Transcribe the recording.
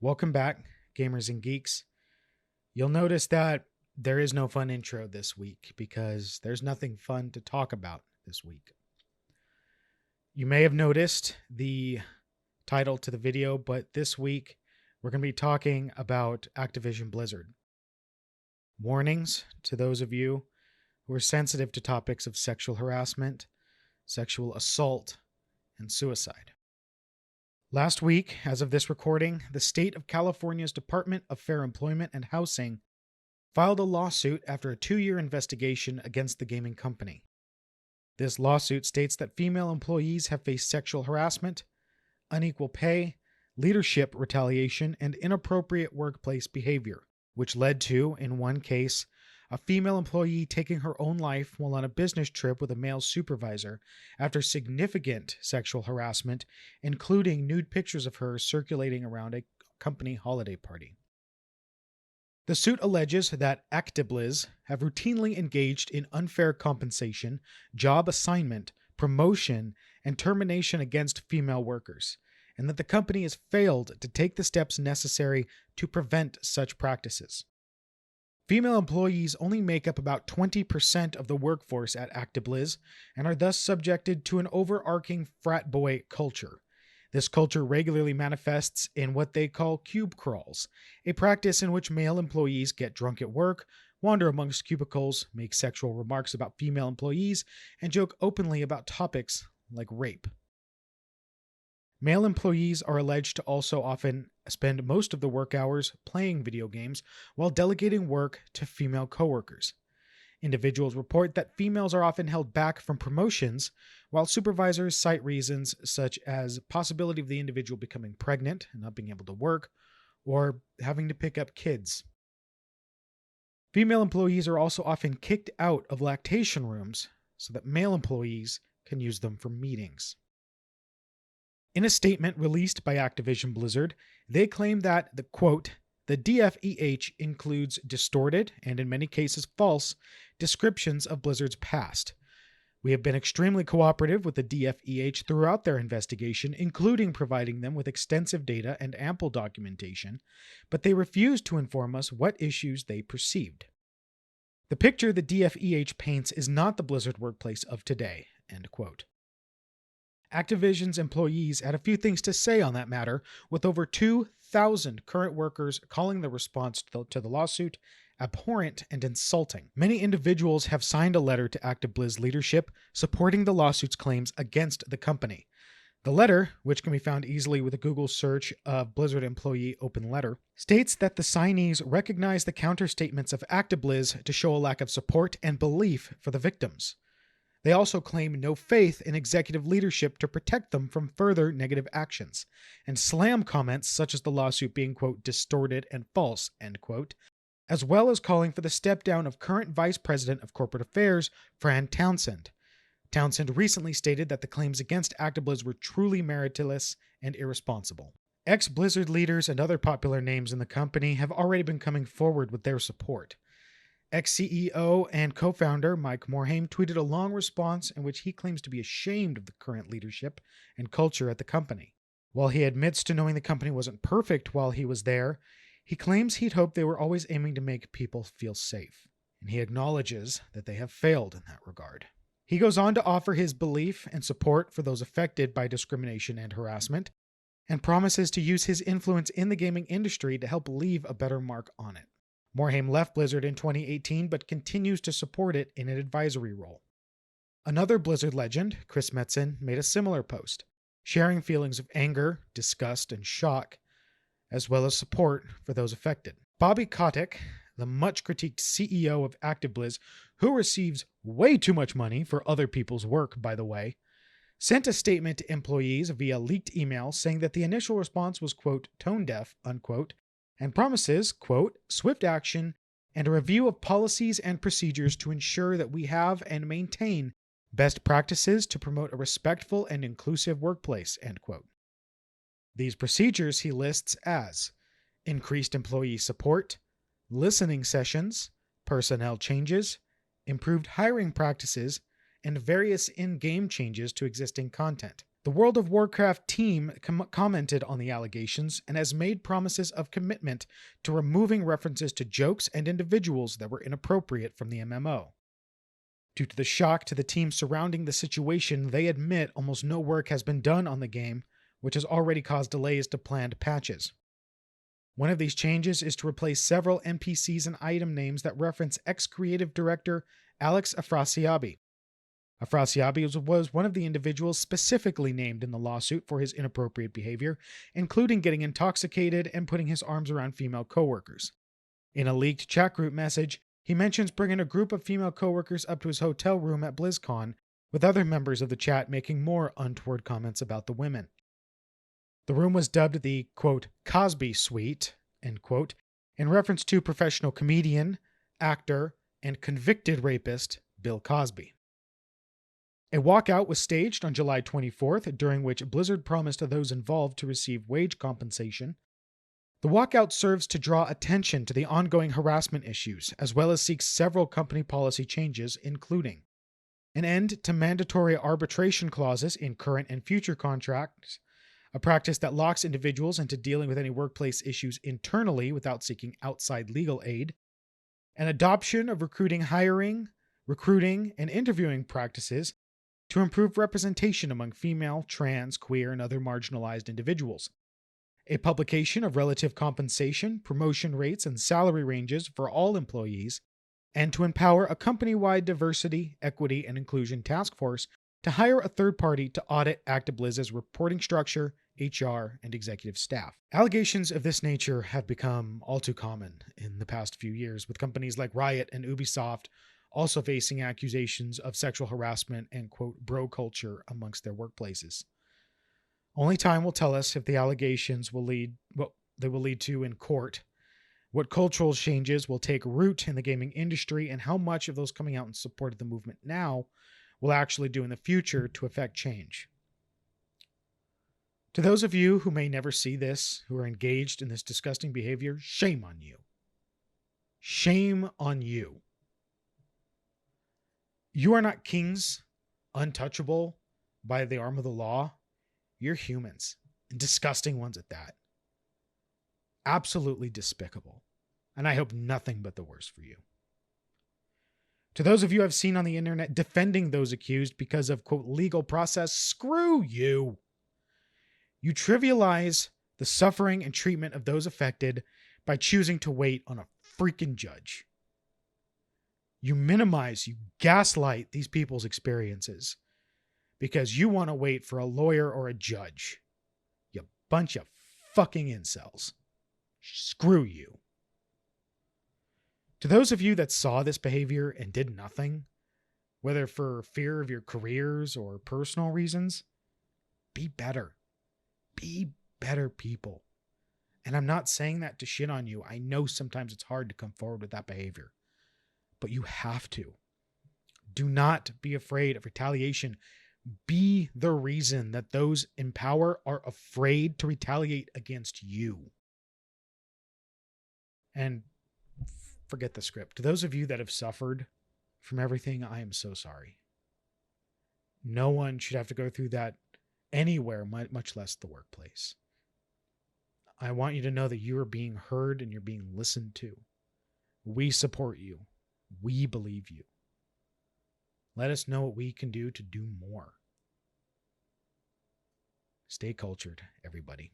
Welcome back, gamers and geeks. You'll notice that there is no fun intro this week because there's nothing fun to talk about this week. You may have noticed the title to the video, but this week we're going to be talking about Activision Blizzard. Warnings to those of you who are sensitive to topics of sexual harassment, sexual assault, and suicide. Last week, as of this recording, the state of California's Department of Fair Employment and Housing filed a lawsuit after a 2-year investigation against the gaming company. This lawsuit states that female employees have faced sexual harassment, unequal pay, leadership retaliation, and inappropriate workplace behavior, which led to, in one case, a female employee taking her own life while on a business trip with a male supervisor after significant sexual harassment, including nude pictures of her circulating around a company holiday party. The suit alleges that Activision have routinely engaged in unfair compensation, job assignment, promotion, and termination against female workers, and that the company has failed to take the steps necessary to prevent such practices. Female employees only make up about 20% of the workforce at Activision and are thus subjected to an overarching frat boy culture. This culture regularly manifests in what they call cube crawls, a practice in which male employees get drunk at work, wander amongst cubicles, make sexual remarks about female employees, and joke openly about topics like rape. Male employees are alleged to also often spend most of the work hours playing video games while delegating work to female coworkers. Individuals report that females are often held back from promotions, while supervisors cite reasons such as possibility of the individual becoming pregnant and not being able to work, or having to pick up kids. Female employees are also often kicked out of lactation rooms so that male employees can use them for meetings. In a statement released by Activision Blizzard, they claim that the DFEH includes distorted, and in many cases false, descriptions of Blizzard's past. We have been extremely cooperative with the DFEH throughout their investigation, including providing them with extensive data and ample documentation, but they refused to inform us what issues they perceived. The picture the DFEH paints is not the Blizzard workplace of today, end quote. Activision's employees had a few things to say on that matter, with over 2,000 current workers calling the response to the lawsuit abhorrent and insulting. Many individuals have signed a letter to Activision leadership supporting the lawsuit's claims against the company. The letter, which can be found easily with a Google search of Blizzard employee open letter, states that the signees recognize the counterstatements of Activision to show a lack of support and belief for the victims. They also claim no faith in executive leadership to protect them from further negative actions, and slam comments such as the lawsuit being, quote, distorted and false, end quote, as well as calling for the step down of current Vice President of Corporate Affairs, Fran Townsend. Townsend recently stated that the claims against Activision were truly meritless and irresponsible. Ex-Blizzard leaders and other popular names in the company have already been coming forward with their support. Ex-CEO and co-founder Mike Morhaime tweeted a long response in which he claims to be ashamed of the current leadership and culture at the company. While he admits to knowing the company wasn't perfect while he was there, he claims he'd hoped they were always aiming to make people feel safe, and he acknowledges that they have failed in that regard. He goes on to offer his belief and support for those affected by discrimination and harassment, and promises to use his influence in the gaming industry to help leave a better mark on it. Morhaime left Blizzard in 2018 but continues to support it in an advisory role. Another Blizzard legend, Chris Metzen, made a similar post, sharing feelings of anger, disgust, and shock, as well as support for those affected. Bobby Kotick, the much-critiqued CEO of Activision, who receives way too much money for other people's work, by the way, sent a statement to employees via leaked email saying that the initial response was, quote, tone-deaf, unquote, and promises, quote, swift action and a review of policies and procedures to ensure that we have and maintain best practices to promote a respectful and inclusive workplace, end quote. These procedures he lists as increased employee support, listening sessions, personnel changes, improved hiring practices, and various in-game changes to existing content. The World of Warcraft team commented on the allegations and has made promises of commitment to removing references to jokes and individuals that were inappropriate from the MMO. Due to the shock to the team surrounding the situation, they admit almost no work has been done on the game, which has already caused delays to planned patches. One of these changes is to replace several NPCs and item names that reference ex-creative director Alex Afrasiabi. Afrasiabi was one of the individuals specifically named in the lawsuit for his inappropriate behavior, including getting intoxicated and putting his arms around female coworkers. In a leaked chat group message, he mentions bringing a group of female coworkers up to his hotel room at BlizzCon, with other members of the chat making more untoward comments about the women. The room was dubbed the, quote, Cosby Suite, end quote, in reference to professional comedian, actor, and convicted rapist Bill Cosby. A walkout was staged on July 24th, during which Blizzard promised those involved to receive wage compensation. The walkout serves to draw attention to the ongoing harassment issues, as well as seeks several company policy changes, including an end to mandatory arbitration clauses in current and future contracts, a practice that locks individuals into dealing with any workplace issues internally without seeking outside legal aid, an adoption of recruiting, and interviewing practices to improve representation among female, trans, queer, and other marginalized individuals, a publication of relative compensation, promotion rates, and salary ranges for all employees, and to empower a company-wide diversity, equity, and inclusion task force to hire a third party to audit ActiBlizz's reporting structure, HR, and executive staff. Allegations of this nature have become all too common in the past few years, with companies like Riot and Ubisoft also facing accusations of sexual harassment and, quote, bro culture amongst their workplaces. Only time will tell us if the allegations will lead to in court, what cultural changes will take root in the gaming industry, and how much of those coming out in support of the movement now will actually do in the future to affect change. To those of you who may never see this, who are engaged in this disgusting behavior, shame on you. Shame on you. You are not kings, untouchable by the arm of the law. You're humans, and disgusting ones at that. Absolutely despicable. And I hope nothing but the worst for you. To those of you I've seen on the internet defending those accused because of, quote, legal process, screw you. You trivialize the suffering and treatment of those affected by choosing to wait on a freaking judge. You minimize, you gaslight these people's experiences because you want to wait for a lawyer or a judge. You bunch of fucking incels. Screw you. To those of you that saw this behavior and did nothing, whether for fear of your careers or personal reasons, be better. Be better people. And I'm not saying that to shit on you. I know sometimes it's hard to come forward with that behavior. But you have to. Do not be afraid of retaliation. Be the reason that those in power are afraid to retaliate against you. And forget the script. To those of you that have suffered from everything, I am so sorry. No one should have to go through that anywhere, much less the workplace. I want you to know that you are being heard and you're being listened to. We support you. We believe you. Let us know what we can do to do more. Stay cultured, everybody.